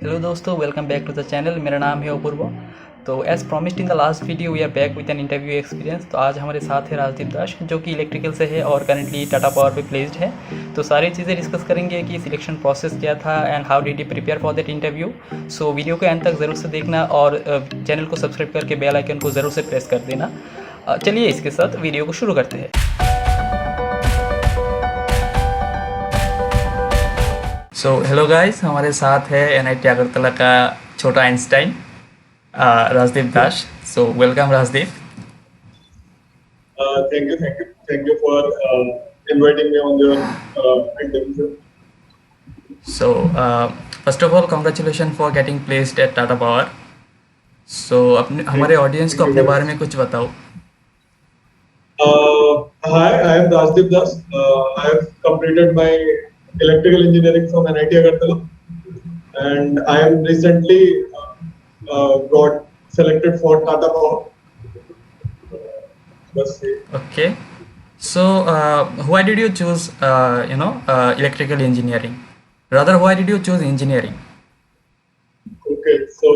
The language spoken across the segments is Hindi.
हेलो दोस्तों, welcome back to the channel. मेरा नाम है अपूर्व। तो as promised in the last video we are back with an interview experience. तो आज हमारे साथ है राजदीप दास, जो कि इलेक्ट्रिकल से है और करंटली टाटा पावर पे प्लेस्ड है। तो सारी चीज़ें डिस्कस करेंगे कि सिलेक्शन प्रोसेस क्या था and how did you prepare for that interview. So video के एंड तक ज़रूर से देखना और चैनल को सब्सक्राइब करके बेल आइकन को ज़रूर से प्रेस कर देना। चलिए इसके साथ वीडियो को शुरू करते हैं। सो हेलो गाइस, हमारे साथ है एनआईटी अगरतला का छोटा Einstein Rajdeep Das. So welcome Rajdeep. Thank you for inviting me on your interview. So first of all congratulation for getting placed at Tata power. So अपने हमारे ऑडियंस को Thank you अपने very बारे much. में कुछ बताओ। Hi, I am Rajdeep Das. I have completed my electrical engineering from NIT Agartala, and I am recently got selected for Tata Power. Bas ye. Okay. So why did you choose electrical engineering, rather why did you choose engineering? Okay, so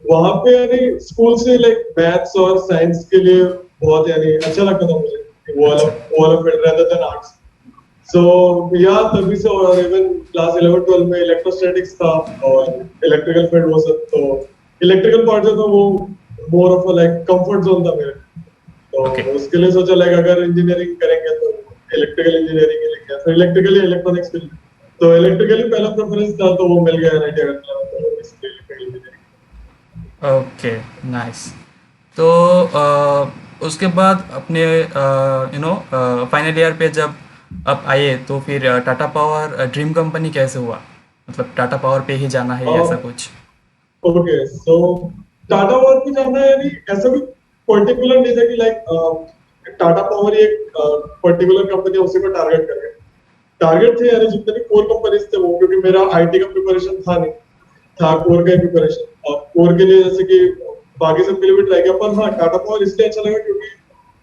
वहाँ पे यानी स्कूल से लाइक मैथ्स और साइंस के लिए बहुत यानी अच्छा लगता था मुझे कि अच्छा। वो वाला फील्ड रहता था आर्ट्स। सो या तभी से और इवन क्लास 11 12 में इलेक्ट्रोस्टैटिक्स था और इलेक्ट्रिकल फील्ड वो सब। तो इलेक्ट्रिकल पार्ट जो था वो more of like comfort zone था मेरे। ओके। तो उसके लिए सोचा लाइक अगर इंजीनियरिंग करेंगे तो इलेक्ट्रिकल इंजीनियरिंग के लिए क्या, फिर इलेक्ट्रिकल इलेक्ट्रॉनिक्स फील्ड। तो इलेक्ट्रिकली पहला प्रेफरेंस था तो वो मिल गया एनआईटी अगरतला में, तो इसलिए इलेक्ट्रिकल इंजीनियरिंग। Okay, nice. तो उसके बाद अपने फाइनल ईयर पे जब आप आए तो फिर टाटा पावर ड्रीम कंपनी कैसे हुआ? मतलब टाटा पावर पे ही जाना है या ऐसा कुछ? ओके, सो टाटा पावर पे जाना है यानी ऐसा भी पर्टिकुलर नहीं था कि लाइक टाटा पावर ही एक पर्टिकुलर कंपनी है उसी को टारगेट करके। टारगेट थे यानी जितने भी कोर कंपनीज थे वो, क्योंकि मेरा आईटी का प्रिपरेशन था नहीं, था कोर का ही प्रिपरेशन। और कोर के लिए जैसे कि बाकी सब के लिए भी ट्राई किया, पर हाँ टाटा पावर इसलिए अच्छा लगा क्योंकि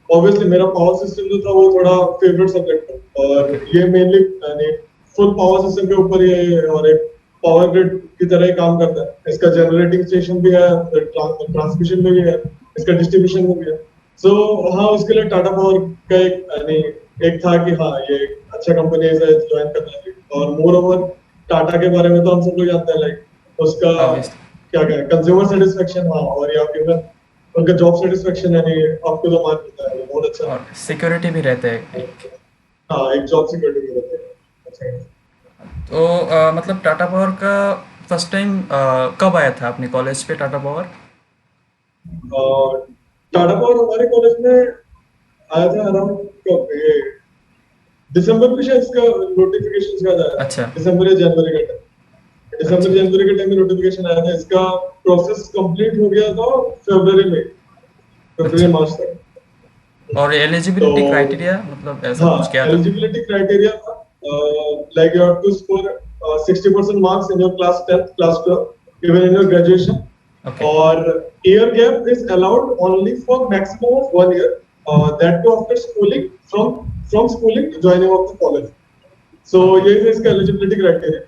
ऑब्वियसली मेरा पावर सिस्टम जो था वो थोड़ा फेवरेट सब्जेक्ट था, और ओके। ये मेनली यानी फुल पावर सिस्टम के ऊपर ये और एक पावर ग्रिड की तरह ही काम करता है। इसका जनरेटिंग स्टेशन भी है, ट्रांसमिशन में भी है, इसका डिस्ट्रीब्यूशन में भी है। सो हाँ, उसके लिए टाटा पावर का एक यानी एक था कि हाँ ये एक अच्छा कंपनी है, इसे ज्वाइन करना चाहिए। और मोर ओवर टाटा के बारे में तो हम सब लोग जानते हैं लाइक उसका ऑब्वियसली। क्या क्या कंज्यूमर सेटिस्फेक्शन, हाँ, और या इवन उनका जॉब सेटिस्फेक्शन यानी आपको जो मान मिलता है वो बहुत अच्छा और सिक्योरिटी भी रहता है है। एक। हाँ, एक जॉब सिक्योरिटी भी रहती है। अच्छा। तो मतलब टाटा पावर का फर्स्ट टाइम कब आया था अपने कॉलेज पे टाटा पावर? और टाटा पावर हमारे कॉलेज में आया था अराउंड कब ये दिसंबर में शायद इसका नोटिफिकेशन शायद आया था, अच्छा। दिसंबर या जनवरी के टाइम। दिसंबर अच्छा। जनवरी के टाइम में नोटिफिकेशन आया था। इसका प्रोसेस कंप्लीट हो गया था फरवरी में, फरवरी अच्छा। मार्च तक। और तो एलिजिबिलिटी क्राइटेरिया मतलब ऐसा हाँ, कुछ क्या था? एलिजिबिलिटी क्राइटेरिया था like you have to score 60% marks in your class 10th, class 12, even in your graduation. Okay. और year gap is allowed only for maximum of 1 year, that too after schooling, from schooling to joining of the college. So okay. ये है इसका एलिजिबिलिटी क्राइटेरिया।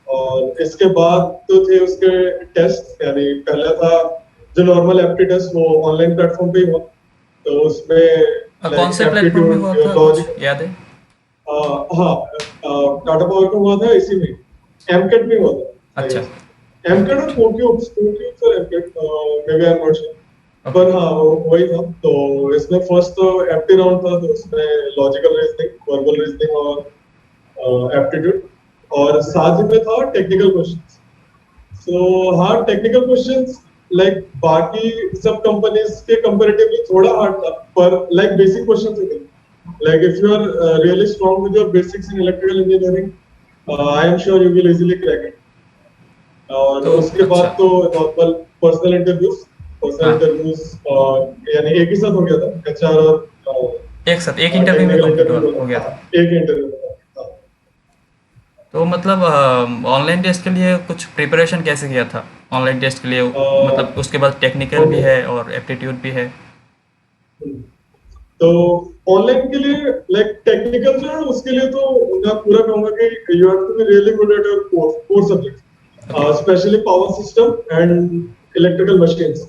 और इसके बाद तो थे उसके टेस्ट, यानी पहला था जो नॉर्मल एप्टी टेस्ट, वो ऑनलाइन प्लेटफॉर्म पे ही हुआ। तो उसमें कौन लाइक से प्लेटफॉर्म में एप्टीट्यूड, हुआ योर था, कुछ लॉजिक। याद है? हाँ, टाटा पावर का हुआ था इसी में, एमकेट में हुआ था आई अच्छा। गेस। एमकेट और एमकेट। स्कूटी और एमकेट, may be I am not sure. Okay. पर हाँ वो वही था। तो इसमें फर्स्ट तो एप्टी राउंड था, तो उसमें लॉजिकल रीजनिंग, वर्बल रीजनिंग और एप्टीट्यूड, और साथ ही में था टेक्निकल क्वेश्चंस। सो हाँ, टेक्निकल क्वेश्चंस लाइक बाकी सब कंपनीज के कंपैरेटिवली थोड़ा हार्ड था, पर लाइक बेसिक क्वेश्चंस थे। Like if you are really strong with your basics in electrical engineering, I am sure you will easily crack it. और तो उसके बाद अच्छा। तो नॉर्मल पर्सनल इंटरव्यूज, पर्सनल हाँ, इंटरव्यूज और यानी एक ही साथ हो गया था, एचआर और एक साथ एक इंटरव्यू में टेक्निकल कंप्लीट इंटरव्यू हो गया हाँ, था। एक इंटरव्यू था। हाँ। तो मतलब ऑनलाइन टेस्ट के लिए कुछ प्रिपरेशन कैसे किया था ऑनलाइन टेस्ट के लिए? मतलब उसके बाद टेक्निकल भी ओके, है और एप्टीट्यूड भी है। तो ऑनलाइन के लिए लाइक टेक्निकल जो है उसके लिए तो मैं पूरा कहूंगा कि you have to be really good at your core subject. Okay. Specially power system and electrical machines.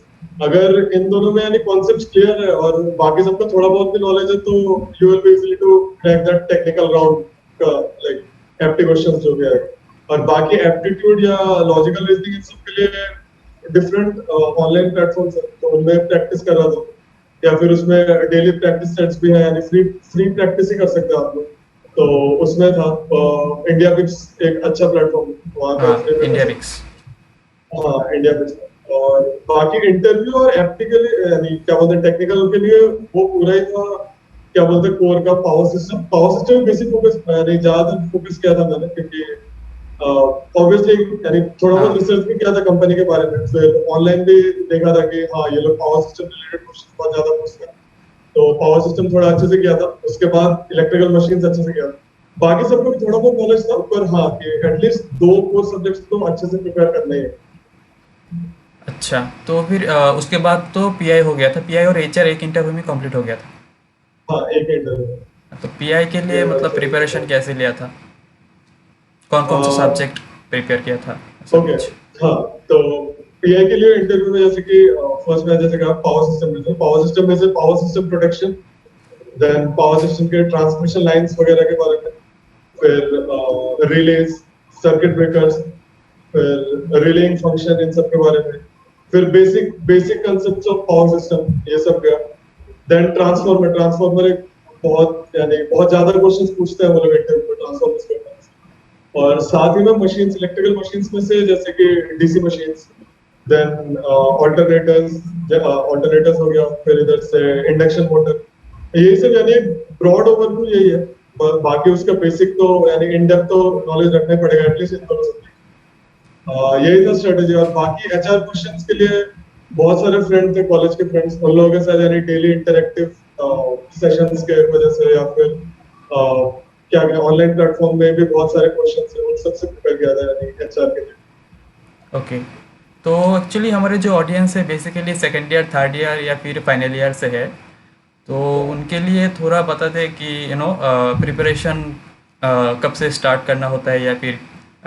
अगर इन दोनों में यानी कॉन्सेप्ट्स क्लियर है और बाकी सबका थोड़ा बहुत भी नॉलेज है तो you will be easily to crack that technical round का लाइक एप्टी क्वेश्चंस जो भी है। और बाकी एप्टीट्यूड या लॉजिकल रीजनिंग इन सब के लिए डिफरेंट ऑनलाइन प्लेटफॉर्म्स हैं, तो उनमें प्रैक्टिस करा दो या फिर उसमें डेली प्रैक्टिस सेट्स भी हैं, यानी फ्री प्रैक्टिस ही कर सकते हो आप लोग। तो उसमें था इंडिया बिक्स एक अच्छा प्लेटफॉर्म, वहाँ पे हाँ, फ्री में कर इंडिया सकते बिक्स। हो। हाँ, इंडिया बिक्स। और बाकी इंटरव्यू और एप्टी के लिए यानी क्या बोलते हैं टेक्निकल के लिए वो पूरा ही था, क्या बोलते हैं कोर का पावर सिस्टम बेसिक फोकस यानी ज्यादातर फोकस किया था मैंने, क्योंकि ऑब्वियसली यानी थोड़ा बहुत हाँ। रिसर्च भी किया था कंपनी के बारे में, फिर ऑनलाइन भी देखा था कि हाँ ये लोग पावर सिस्टम रिलेटेड क्वेश्चन बहुत ज्यादा पूछते हैं, तो पावर सिस्टम थोड़ा अच्छे से किया था। उसके बाद इलेक्ट्रिकल मशीन्स अच्छे से किया था। बाकी सबको भी थोड़ा बहुत नॉलेज था, पर हाँ कि एटलीस्ट दो कोर सब्जेक्ट्स तो अच्छे से प्रिपेयर करने ही है। अच्छा, तो फिर उसके बाद तो पीआई हो गया था, पीआई और एचआर एक इंटरव्यू में कंप्लीट हो गया था। हाँ, एक इंटरव्यू। तो पीआई के लिए मतलब प्रिपरेशन कैसे लिया था, कौन कौन सा सब्जेक्ट प्रिपेयर किया था, ऐसा ओके। कुछ? हाँ, तो पीआई के लिए इंटरव्यू में जैसे कि फर्स्ट में जैसे कहा पावर सिस्टम में से power system protection, then power system के ट्रांसमिशन लाइंस वगैरह के बारे में, फिर रिलेज, सर्किट ब्रेकर्स, फिर रिलेइंग फंक्शन, इन सब के बारे में, फिर basic basic concepts of power system, ये सब गया। देन ट्रांसफॉर्मर एक बहुत यानी बहुत ज्यादा क्वेश्चंस पूछते हैं वो लोग इंटरव्यू में ट्रांसफॉर्मर्स के बारे में। और साथ ही में मशीन्स, इलेक्ट्रिकल मशीन्स में से जैसे कि डीसी मशीन्स, देन ऑल्टरनेटर्स हो गया, फिर इधर से इंडक्शन मोटर, यही सब यानी ब्रॉड ओवरव्यू यही है। बाकी उसका बेसिक तो यानी इन डेप्थ तो नॉलेज रखना ही पड़ेगा एटलीस्ट इन दोनों सब्जेक्ट। यही था स्ट्रेटेजी। और बाकी एचआर क्वेश्चंस के लिए बहुत सारे फ्रेंड थे, कॉलेज के फ्रेंड्स, उन लोगों के साथ यानी डेली इंटरेक्टिव सेशंस के वजह से या फिर क्या क्या ऑनलाइन प्लेटफॉर्म में भी बहुत सारे क्वेश्चंस हैं, उन सबसे प्रिपेयर किया था यानी एचआर के लिए। ओके। तो एक्चुअली हमारे जो ऑडियंस है basically second year, third year या फिर फाइनल ईयर से है, तो उनके लिए थोड़ा बता दें कि प्रिपरेशन कब से स्टार्ट करना होता है या फिर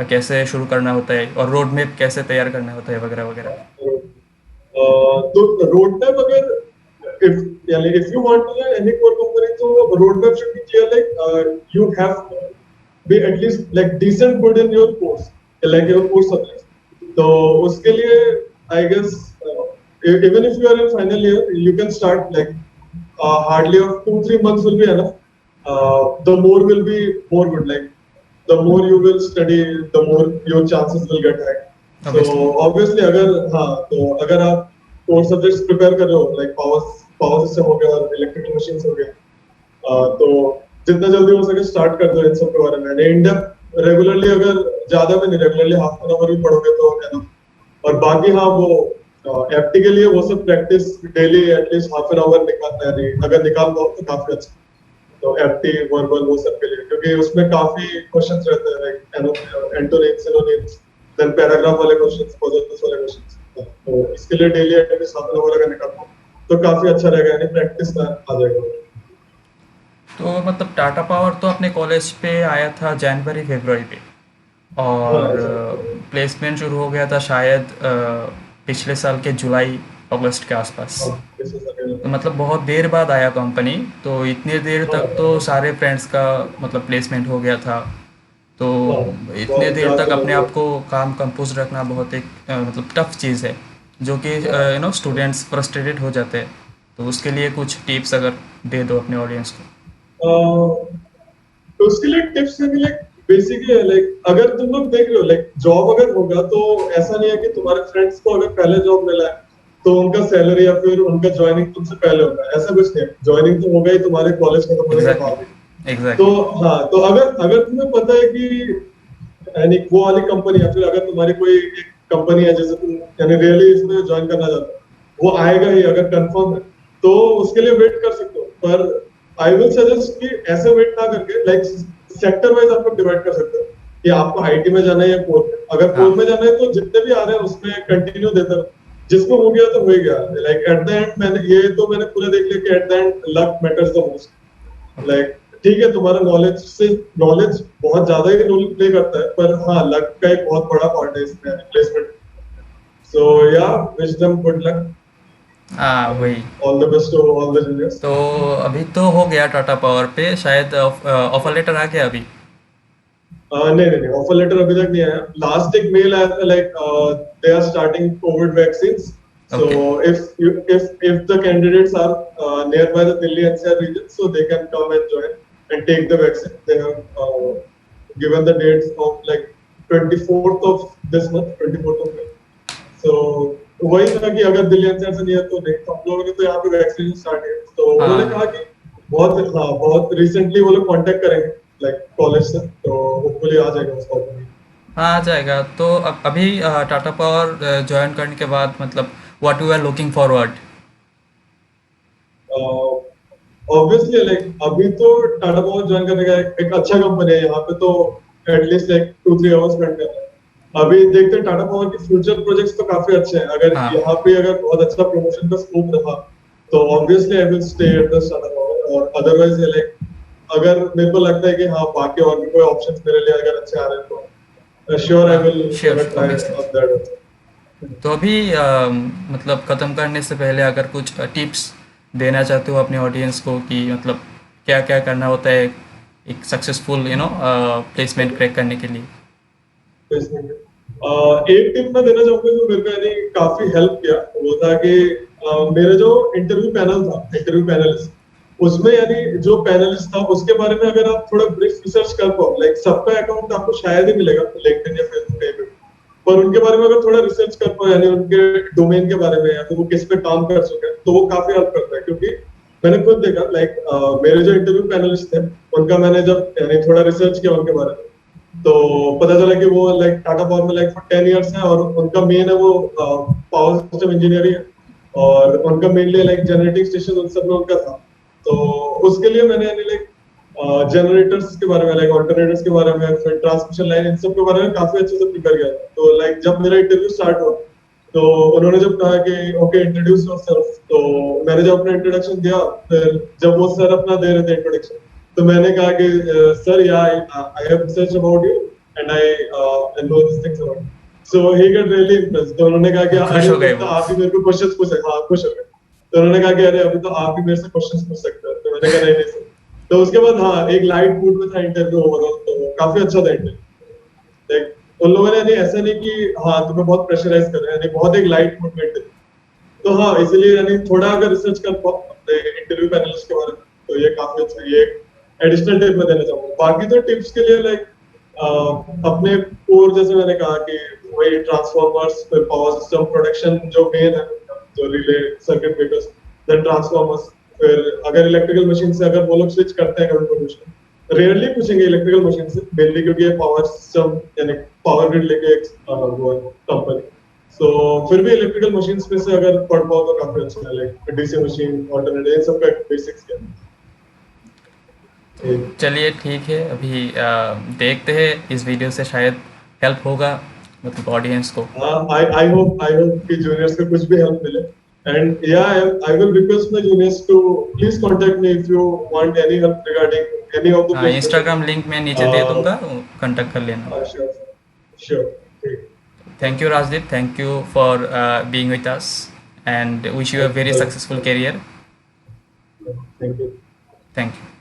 कैसे शुरू करना होता है और रोड मैप कैसे तैयार करना होता है वगैरह वगैरह। तो रोड मैप अगर if you want to learn any core company तो road map should be clear, like you have be at least like decent good in your course, like your course subject. तो उसके लिए I guess even if you are in final year you can start like hardly of 2-3 months will be enough. The more will be more good, like the more you will study the more your chances will get high. So obviously अगर हाँ तो अगर आप कोर सब्जेक्ट्स प्रिपेयर कर रहे हो लाइक पावर सिस्टम हो गया और इलेक्ट्रिकल मशीन्स हो गया, तो जितना जल्दी हो सके स्टार्ट कर दो इन सब के बारे में। इन डेप्थ रेगुलरली अगर ज्यादा भी नहीं, रेगुलरली हाफ एन आवर भी पढ़ोगे तो है ना। और बाकी हाँ वो एफटी के लिए वो सब practice daily at least half an our निकालना है, अगर निकाल पाओ तो काफी अच्छा। तो एफटी वर्बल वो सब के लिए, क्योंकि उसमें काफी क्वेश्चंस रहते हैं like antonyms, synonyms, then paragraph वाले क्वेश्चंस, पॉजिटिव्स वाले क्वेश्चंस। तो इसके लिए daily at least half an hour अगर निकाल पाओ तो काफी अच्छा रहेगा, यानी प्रैक्टिस में आ जाएगा। तो मतलब टाटा पावर तो अपने कॉलेज पे आया था जनवरी फरवरी पे, हाँ और ऐसा। प्लेसमेंट शुरू हो गया था शायद पिछले साल के जुलाई अगस्त के आसपास। हाँ ऐसा तो मतलब बहुत देर बाद आया कंपनी, तो इतने देर हाँ तक तो सारे फ्रेंड्स का मतलब प्लेसमेंट हो गया था। तो हाँ इतने बहुत देर ज्यादा तक अपने आप लोग। को काम कंपोज रखना बहुत एक मतलब टफ चीज़ है, जो कि स्टूडेंट्स फ्रस्ट्रेटेड हो जाते हैं। तो उसके लिए कुछ टिप्स अगर दे दो अपने ऑडियंस को। तो उसके लिए टिप्स है लाइक बेसिकली लाइक अगर तुम लोग देख रहे हो लाइक जॉब अगर होगा तो ऐसा नहीं है कि तुम्हारे फ्रेंड्स को अगर पहले जॉब मिला है तो उनका सैलरी या फिर उनका ज्वाइनिंग तुमसे पहले होगा, ऐसा कुछ नहीं है। ज्वाइनिंग तो होगा ही तुम्हारे कॉलेज खत्म होने के बाद ही। एग्जैक्टली। तो हाँ, तो अगर अगर तुम्हें पता है कि यानी वो वाली कंपनी या फिर अगर तुम्हारी कोई एक कंपनी है जैसे तुम यानी रियली इसमें ज्वाइन करना चाहते हो, वो आएगा ही अगर कंफर्म है, तो उसके लिए वेट कर सकते हो। पर आई विल सजेस्ट कि ऐसे वेट ना करके लाइक सेक्टर वाइज आप लोग डिवाइड कर सकते हो कि आपको आईटी में जाना है या कोर में। अगर हाँ। कोर में जाना है तो जितने भी आ रहे हैं उसमें कंटिन्यू देते रहो, जिसमें हो गया तो हो ही गया। लाइक एट द एंड मैंने पूरा देख लिया कि at the end luck matters the most. Like ठीक है, तुम्हारा नॉलेज बहुत ज्यादा ही रोल प्ले करता है, पर हाँ लक का एक बहुत बड़ा पार्ट है इसमें प्लेसमेंट। सो या विश देम गुड लक, हाँ वही। All the best to all the juniors. तो अभी तो हो गया टाटा पावर पे, शायद ऑफर लेटर आ गया अभी। नहीं, ऑफर लेटर अभी तक नहीं आया। लास्ट एक मेल आया था like they are starting Covid vaccines, so okay. if the candidates are nearby the Delhi NCR region, so they can come and join and take the vaccine. They have given the dates of like 24th of this month, 24th of May. So वही था कि अगर दिल्ली एनसीआर से नहीं है तो नहीं, तो हम लोगों ने तो यहाँ पे वैक्सीनेशन स्टार्ट है। तो उन्होंने कहा कि बहुत रिसेंटली वो लोग कांटेक्ट करेंगे लाइक कॉलेज से, तो होपफुली आ जाएगा उसका opening। हाँ आ जाएगा। तो अब अभी टाटा पावर ज्वाइन करने के बाद मतलब what you are looking forward? Obviously like अभी तो टाटा पावर ज्वाइन करने का एक अच्छा कंपनी है, यहाँ पे तो एटलीस्ट लाइक 2-3 आवर्स स्पेंड करना है। अभी देखते हैं टाटा पावर के फ्यूचर प्रोजेक्ट्स तो काफी अच्छे हैं। अगर हाँ। यहाँ पे अगर बहुत अच्छा प्रमोशन का स्कोप रहा तो obviously I will stay at the Tata power, और अदरवाइज लाइक अगर मेरे को लगता है कि हाँ बाकी और भी कोई ऑप्शंस मेरे लिए अगर अच्छे आ रहे हैं तो sure I will Sure, try obviously. Of that. तो अभी मतलब ख़त्म करने से पहले अगर कुछ टिप्स देना चाहते हो अपने ऑडियंस को कि मतलब क्या क्या करना होता है एक सक्सेसफुल प्लेसमेंट क्रैक करने के लिए? एक टिप मैं देना चाहूंगा जो मेरे को यानी काफी हेल्प किया, वो था कि मेरा जो इंटरव्यू पैनल था, इंटरव्यू पैनलिस्ट, उसमें यानी जो पैनलिस्ट था उसके बारे में अगर आप थोड़ा ब्रीफ रिसर्च कर पाओ, लाइक सबका अकाउंट आपको शायद ही मिलेगा लिंक्डइन या फेसबुक कहीं पे, पर उनके बारे में अगर थोड़ा रिसर्च कर पाओ यानी उनके डोमेन के बारे में या फिर वो किस पे काम कर चुके हैं, तो वो काफी हेल्प करता है। क्योंकि मैंने खुद देखा लाइक मेरे जो इंटरव्यू पैनलिस्ट थे उनका मैंने जब यानी थोड़ा रिसर्च किया उनके बारे में, तो पता चला कि वो लाइक टाटा पावर में लाइक फॉर 10 इयर्स है, और उनका मेन है वो पावर सिस्टम इंजीनियरिंग है, और उनका मेनली लाइक जनरेटिंग स्टेशन उन सब में उनका था। तो उसके लिए मैंने यानी लाइक जनरेटर्स के बारे में, लाइक अल्टरनेटर्स के बारे में, फिर ट्रांसमिशन लाइन, इन सब के बारे में काफी अच्छे से प्रिपेयर किया था। तो लाइक जब मेरा इंटरव्यू स्टार्ट हुआ तो उन्होंने जब कहा कि ओके इंट्रोड्यूस योरसेल्फ, तो मैंने जब अपना इंट्रोडक्शन दिया, फिर जब वो सर अपना दे रहे थे इंट्रोडक्शन, तो मैंने कहा कि सर या I have research about you and I know this things about, so he get really impressed. तो उन्होंने कहा कि खुश हो गए तो वो। आप भी मेरे को क्वेश्चंस पूछ सकते। हाँ खुश हो गए। तो उन्होंने कहा कि अरे अभी तो आप भी मेरे से क्वेश्चंस पूछ सकते हो। तो मैंने कहा नहीं सर। तो उसके बाद हाँ एक लाइट मूड में था इंटरव्यू ओवरऑल, तो काफी अच्छा था इंटरव्यू। लाइक उन लोगों ने यानी ऐसा नहीं कि हाँ तुम्हें बहुत प्रेशराइज कर रहे हैं, यानी बहुत एक लाइट मूड में इंटरव्यू। तो हाँ इसलिए यानी थोड़ा अगर रिसर्च कर पाओ अपने इंटरव्यू पैनलिस्ट के बारे में तो ये काफी अच्छा, ये एडिशनल टिप मैं देना चाहूंगा। बाकी तो टिप्स के लिए लाइक अपने कोर, जैसे मैंने कहा कि वही ट्रांसफॉर्मर्स, फिर पावर सिस्टम प्रोडक्शन जो मेन है, जो relay circuit breakers, then transformers, फिर अगर इलेक्ट्रिकल मशीन से अगर वो लोग स्विच करते हैं कभी प्रोड्यूशन, रेयरली पूछेंगे इलेक्ट्रिकल मशीन से मेनली, क्योंकि ये पावर सिस्टम यानी पावर ग्रिड लेके एक वो कंपनी। सो फिर भी इलेक्ट्रिकल मशीन्स में से अगर पढ़ पाओ तो काफी अच्छा है, लाइक डीसी मशीन, ऑल्टरनेटर, इन सब का बेसिक्स क्या है। चलिए ठीक है, अभी देखते हैं इस वीडियो से शायद हेल्प होगा मतलब ऑडियंस को। I hope कि juniors को कुछ भी help मिले, and yeah I will request my juniors to please contact me if you want any help regarding any of the हाँ placements. इंस्टाग्राम लिंक मैं नीचे दे दूंगा, कांटेक्ट कर लेना। Sure. ठीक। Thank you Rajdeep, thank you for being with us and wish you a very successful career. Thank you. Thank you.